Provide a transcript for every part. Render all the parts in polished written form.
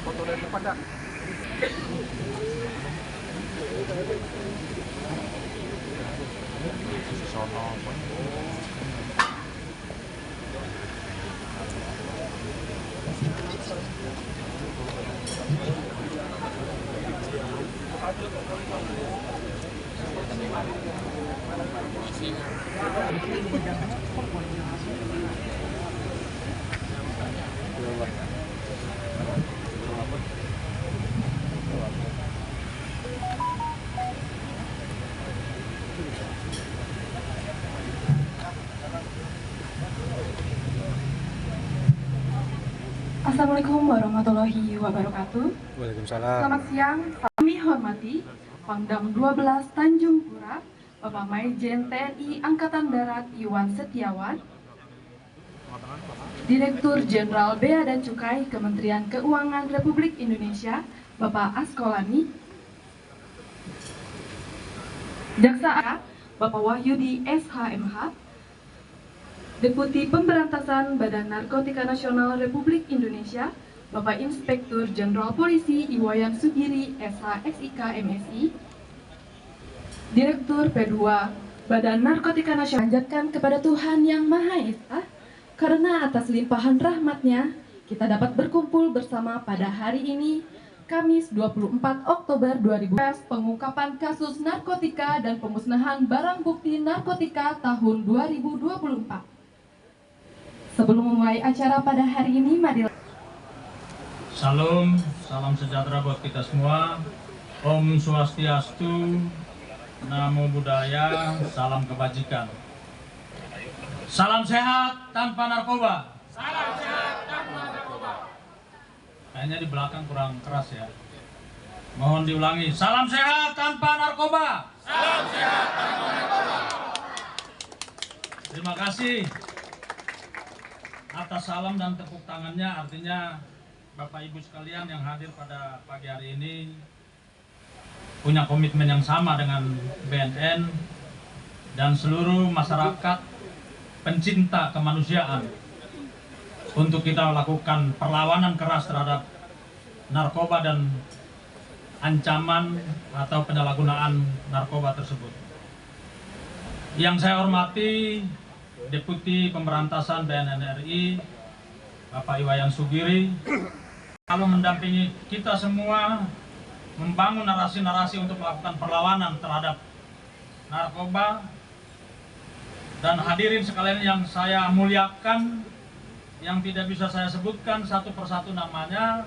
Foto dari depan dah. Assalamualaikum warahmatullahi wabarakatuh. Waalaikumsalam. Selamat siang, kami hormati Pangdam 12 Tanjung Pura, Bapak Maijen TNI Angkatan Darat Iwan Setiawan, Direktur Jenderal Bea dan Cukai Kementerian Keuangan Republik Indonesia, Bapak Askolani, Jaksa A, Bapak Wahyudi SHMH, Deputi Pemberantasan Badan Narkotika Nasional Republik Indonesia, Bapak Inspektur Jenderal Polisi Iwayan Sugiri SH-SIK MSI, Direktur P2 Badan Narkotika Nasional, panjatkan kepada Tuhan Yang Maha Esa, karena atas limpahan rahmat-Nya kita dapat berkumpul bersama pada hari ini, Kamis 24 Oktober 2000, pengungkapan kasus narkotika dan pemusnahan barang bukti narkotika tahun 2024. Sebelum memulai acara pada hari ini, mari Salam, salam sejahtera buat kita semua. Om Swastiastu, Namo Buddhaya, salam kebajikan. Salam sehat tanpa narkoba. Salam sehat tanpa narkoba. Kayaknya di belakang kurang keras ya. Mohon diulangi. Salam sehat tanpa narkoba. Salam sehat tanpa narkoba. Terima kasih atas salam dan tepuk tangannya, artinya Bapak Ibu sekalian yang hadir pada pagi hari ini punya komitmen yang sama dengan BNN dan seluruh masyarakat pencinta kemanusiaan untuk kita lakukan perlawanan keras terhadap narkoba dan ancaman atau penyalahgunaan narkoba tersebut. Yang saya hormati Deputi Pemberantasan BNN RI, Bapak Iwayan Sugiri, kalau mendampingi kita semua membangun narasi-narasi untuk melakukan perlawanan terhadap narkoba. Dan hadirin sekalian yang saya muliakan, yang tidak bisa saya sebutkan satu persatu namanya,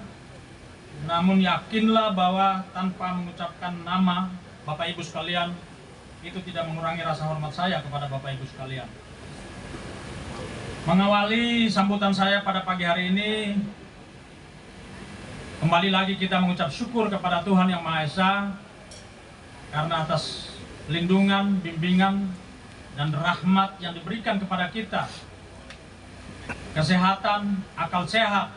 namun yakinlah bahwa tanpa mengucapkan nama Bapak Ibu sekalian, itu tidak mengurangi rasa hormat saya kepada Bapak Ibu sekalian. Mengawali sambutan saya pada pagi hari ini, kembali lagi kita mengucap syukur kepada Tuhan Yang Maha Esa karena atas lindungan, bimbingan, dan rahmat yang diberikan kepada kita, kesehatan, akal sehat,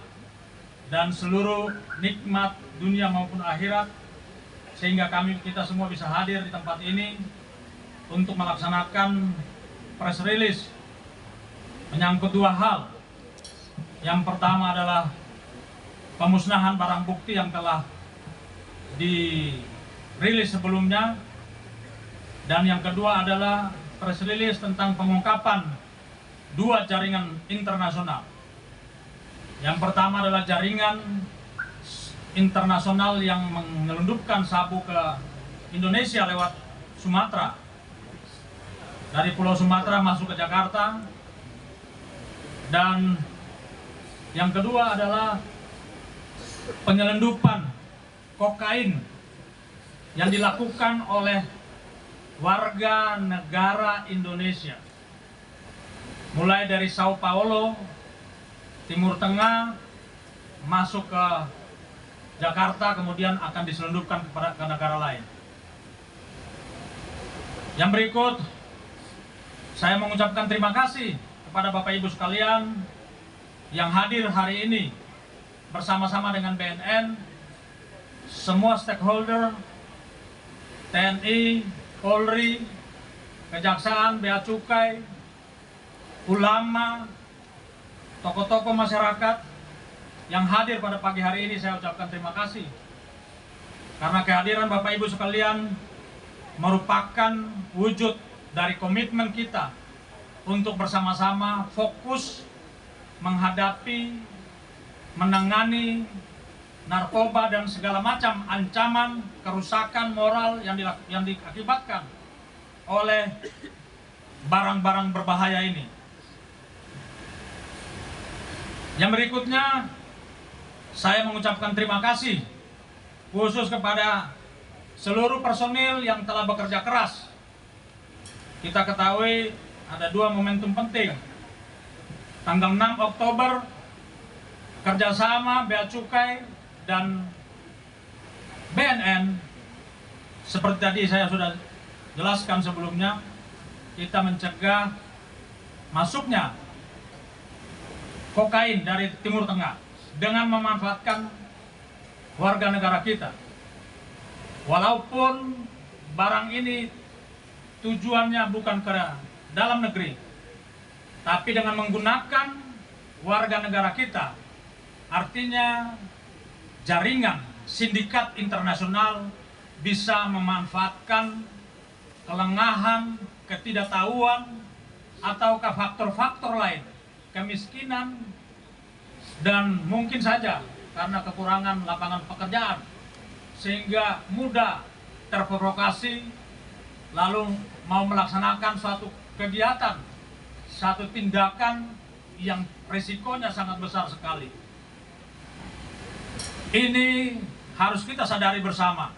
dan seluruh nikmat dunia maupun akhirat, sehingga kita semua bisa hadir di tempat ini untuk melaksanakan press release menyangkut dua hal. Yang pertama adalah pemusnahan barang bukti yang telah dirilis sebelumnya, dan yang kedua adalah press release tentang pengungkapan dua jaringan internasional. Yang pertama adalah jaringan internasional yang menyelundupkan sabu ke Indonesia lewat Sumatera, dari Pulau Sumatera masuk ke Jakarta. Dan yang kedua adalah penyelundupan kokain yang dilakukan oleh warga negara Indonesia. Mulai dari Sao Paulo, Timur Tengah, masuk ke Jakarta, kemudian akan diselundupkan ke negara lain. Yang berikut, saya mengucapkan terima kasih kepada Bapak Ibu sekalian yang hadir hari ini bersama-sama dengan BNN, semua stakeholder, TNI, Polri, Kejaksaan, Bea Cukai, ulama, tokoh-tokoh masyarakat yang hadir pada pagi hari ini. Saya ucapkan terima kasih karena kehadiran Bapak Ibu sekalian merupakan wujud dari komitmen kita untuk bersama-sama fokus menghadapi, menangani narkoba dan segala macam ancaman kerusakan moral yang diakibatkan oleh barang-barang berbahaya ini. Yang berikutnya, saya mengucapkan terima kasih khusus kepada seluruh personil yang telah bekerja keras. Kita ketahui ada dua momentum penting. Tanggal 6 Oktober, kerjasama Bea Cukai dan BNN, seperti tadi saya sudah jelaskan sebelumnya, kita mencegah masuknya kokain dari Timur Tengah dengan memanfaatkan warga negara kita. Walaupun barang ini tujuannya bukan ke dalam negeri, tapi dengan menggunakan warga negara kita, artinya jaringan sindikat internasional bisa memanfaatkan kelengahan, ketidaktahuan, ataukah faktor-faktor lain, kemiskinan, dan mungkin saja karena kekurangan lapangan pekerjaan, sehingga mudah terprovokasi lalu mau melaksanakan suatu kegiatan, satu tindakan yang risikonya sangat besar sekali. Ini harus kita sadari bersama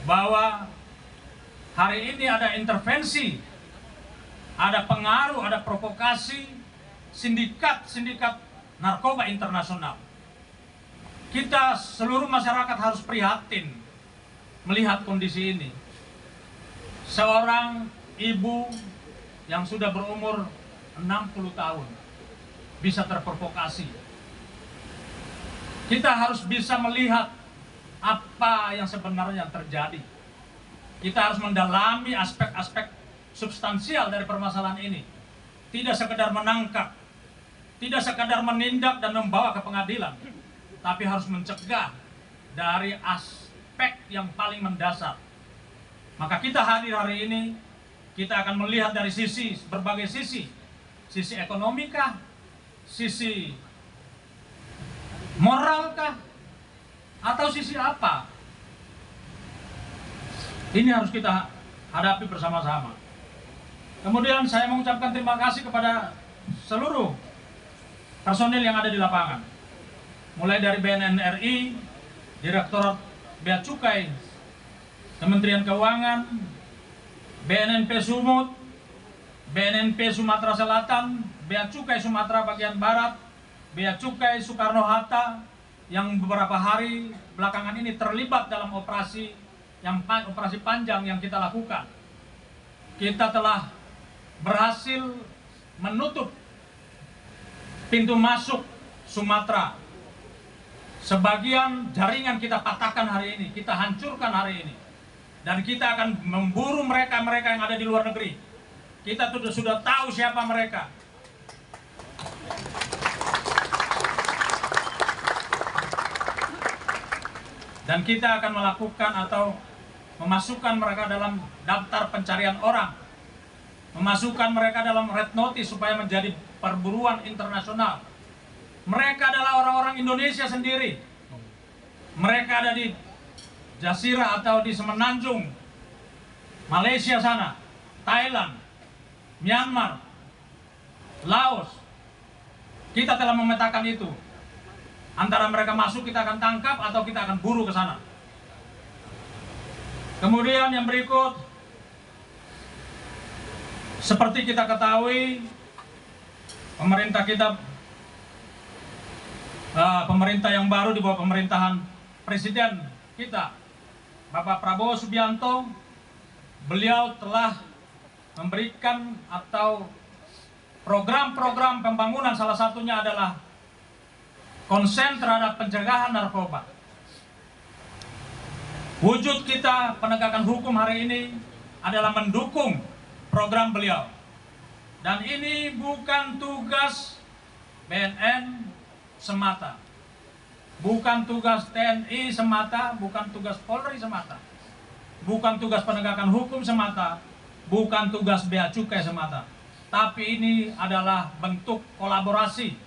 bahwa hari ini ada intervensi, ada pengaruh, ada provokasi sindikat narkoba internasional. Kita seluruh masyarakat harus prihatin melihat kondisi ini. Seorang ibu yang sudah berumur 60 tahun bisa terprovokasi. Kita harus bisa melihat apa yang sebenarnya terjadi. Kita harus mendalami aspek-aspek substansial dari permasalahan ini. Tidak sekedar menangkap, tidak sekedar menindak dan membawa ke pengadilan, tapi harus mencegah dari aspek yang paling mendasar. Maka kita hadir hari ini, kita akan melihat dari berbagai sisi ekonomikah, sisi moralkah, atau sisi apa? Ini harus kita hadapi bersama-sama. Kemudian saya mengucapkan terima kasih kepada seluruh personil yang ada di lapangan. Mulai dari BNN RI, Direktorat Bea Cukai, Kementerian Keuangan, BNNP Sumut, BNNP Sumatera Selatan, Bea Cukai Sumatera bagian Barat, Bea Cukai Soekarno-Hatta, yang beberapa hari belakangan ini terlibat dalam operasi panjang yang kita lakukan. Kita telah berhasil menutup pintu masuk Sumatera. Sebagian jaringan kita patahkan hari ini, kita hancurkan hari ini. Dan kita akan memburu mereka-mereka yang ada di luar negeri. Kita sudah tahu siapa mereka. Dan kita akan melakukan atau memasukkan mereka dalam daftar pencarian orang, memasukkan mereka dalam red notice supaya menjadi perburuan internasional. Mereka adalah orang-orang Indonesia sendiri. Mereka ada di Jasirah atau di Semenanjung, Malaysia sana, Thailand, Myanmar, Laos. Kita telah memetakan itu. Antara mereka masuk kita akan tangkap atau kita akan buru ke sana. Kemudian yang berikut, seperti kita ketahui, pemerintah yang baru di bawah pemerintahan Presiden kita, Bapak Prabowo Subianto, beliau telah memberikan atau program-program pembangunan, salah satunya adalah konsen terhadap pencegahan narkoba. Wujud kita penegakan hukum hari ini adalah mendukung program beliau. Dan ini bukan tugas BNN semata, bukan tugas TNI semata, bukan tugas Polri semata, bukan tugas penegakan hukum semata, bukan tugas bea cukai semata. Tapi ini adalah bentuk kolaborasi.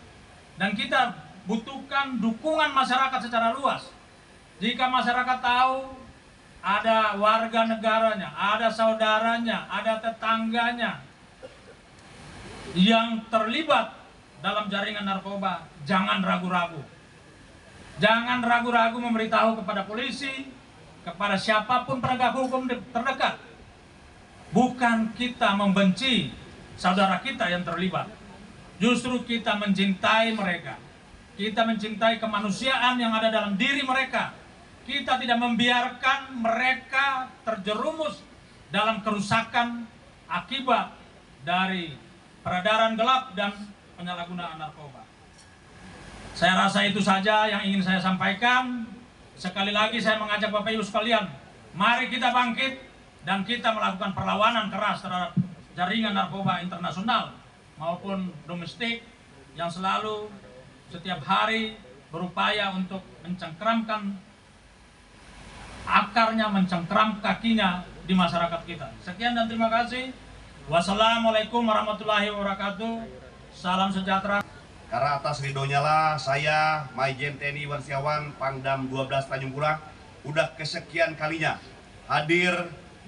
Dan kita butuhkan dukungan masyarakat secara luas. Jika masyarakat tahu ada warga negaranya, ada saudaranya, ada tetangganya yang terlibat dalam jaringan narkoba, jangan ragu-ragu. Jangan ragu-ragu memberitahu kepada polisi, kepada siapapun penegak hukum terdekat. Bukan kita membenci saudara kita yang terlibat. Justru kita mencintai mereka. Kita mencintai kemanusiaan yang ada dalam diri mereka. Kita tidak membiarkan mereka terjerumus dalam kerusakan akibat dari peredaran gelap dan penyalahgunaan narkoba. Saya rasa itu saja yang ingin saya sampaikan. Sekali lagi saya mengajak Bapak Ibu sekalian, mari kita bangkit dan kita melakukan perlawanan keras terhadap jaringan narkoba internasional maupun domestik yang selalu setiap hari berupaya untuk mencengkramkan akarnya, mencengkram kakinya di masyarakat kita. Sekian dan terima kasih. Wassalamualaikum warahmatullahi wabarakatuh. Salam sejahtera. Karena atas ridhonya lah saya, Maijen TNI Warsiawan Pangdam 12 Tanjung Pura, udah kesekian kalinya hadir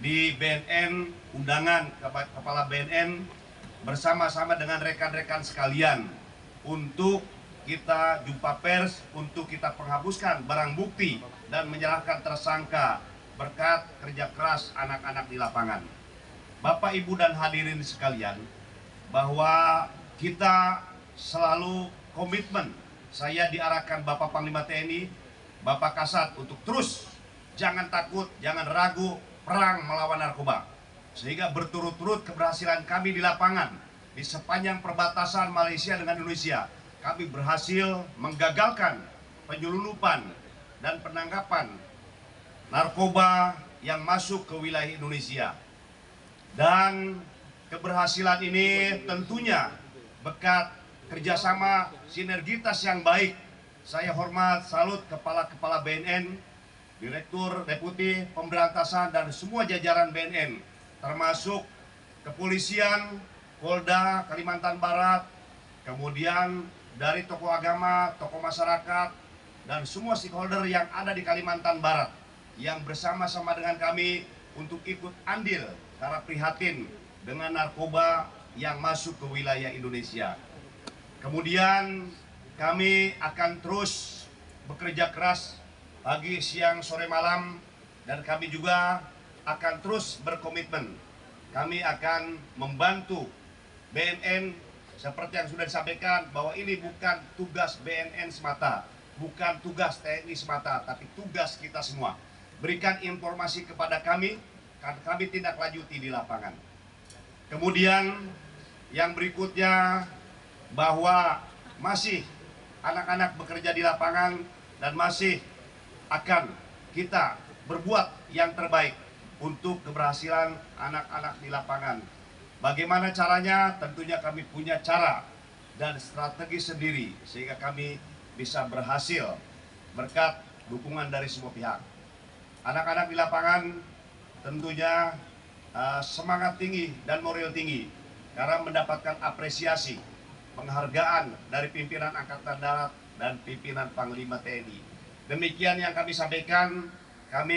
di BNN, undangan Kepala BNN bersama-sama dengan rekan-rekan sekalian untuk kita jumpa pers, untuk kita penghapuskan barang bukti dan menyerahkan tersangka berkat kerja keras anak-anak di lapangan. Bapak, Ibu, dan hadirin sekalian, bahwa kita selalu komitmen. Saya diarahkan Bapak Panglima TNI, Bapak Kasat untuk terus jangan takut, jangan ragu perang melawan narkoba. Sehingga berturut-turut keberhasilan kami di lapangan di sepanjang perbatasan Malaysia dengan Indonesia, kami berhasil menggagalkan penyelundupan dan penangkapan narkoba yang masuk ke wilayah Indonesia. Dan keberhasilan ini tentunya berkat kerjasama sinergitas yang baik. Saya hormat, salut kepala-kepala BNN, Direktur Deputi Pemberantasan dan semua jajaran BNN, termasuk kepolisian, Polda Kalimantan Barat, kemudian dari tokoh agama, tokoh masyarakat, dan semua stakeholder yang ada di Kalimantan Barat yang bersama-sama dengan kami untuk ikut andil karena prihatin dengan narkoba yang masuk ke wilayah Indonesia. Kemudian kami akan terus bekerja keras pagi, siang, sore, malam, dan kami juga akan terus berkomitmen. Kami akan membantu BNN seperti yang sudah disampaikan bahwa ini bukan tugas BNN semata, bukan tugas TNI semata, tapi tugas kita semua. Berikan informasi kepada kami, karena kami tindak lanjuti di lapangan. Kemudian yang berikutnya, bahwa masih anak-anak bekerja di lapangan dan masih akan kita berbuat yang terbaik untuk keberhasilan anak-anak di lapangan. Bagaimana caranya? Tentunya kami punya cara dan strategi sendiri sehingga kami bisa berhasil berkat dukungan dari semua pihak. Anak-anak di lapangan tentunya semangat tinggi dan moral tinggi karena mendapatkan apresiasi, penghargaan dari pimpinan Angkatan Darat dan pimpinan Panglima TNI. Demikian yang kami sampaikan. Kami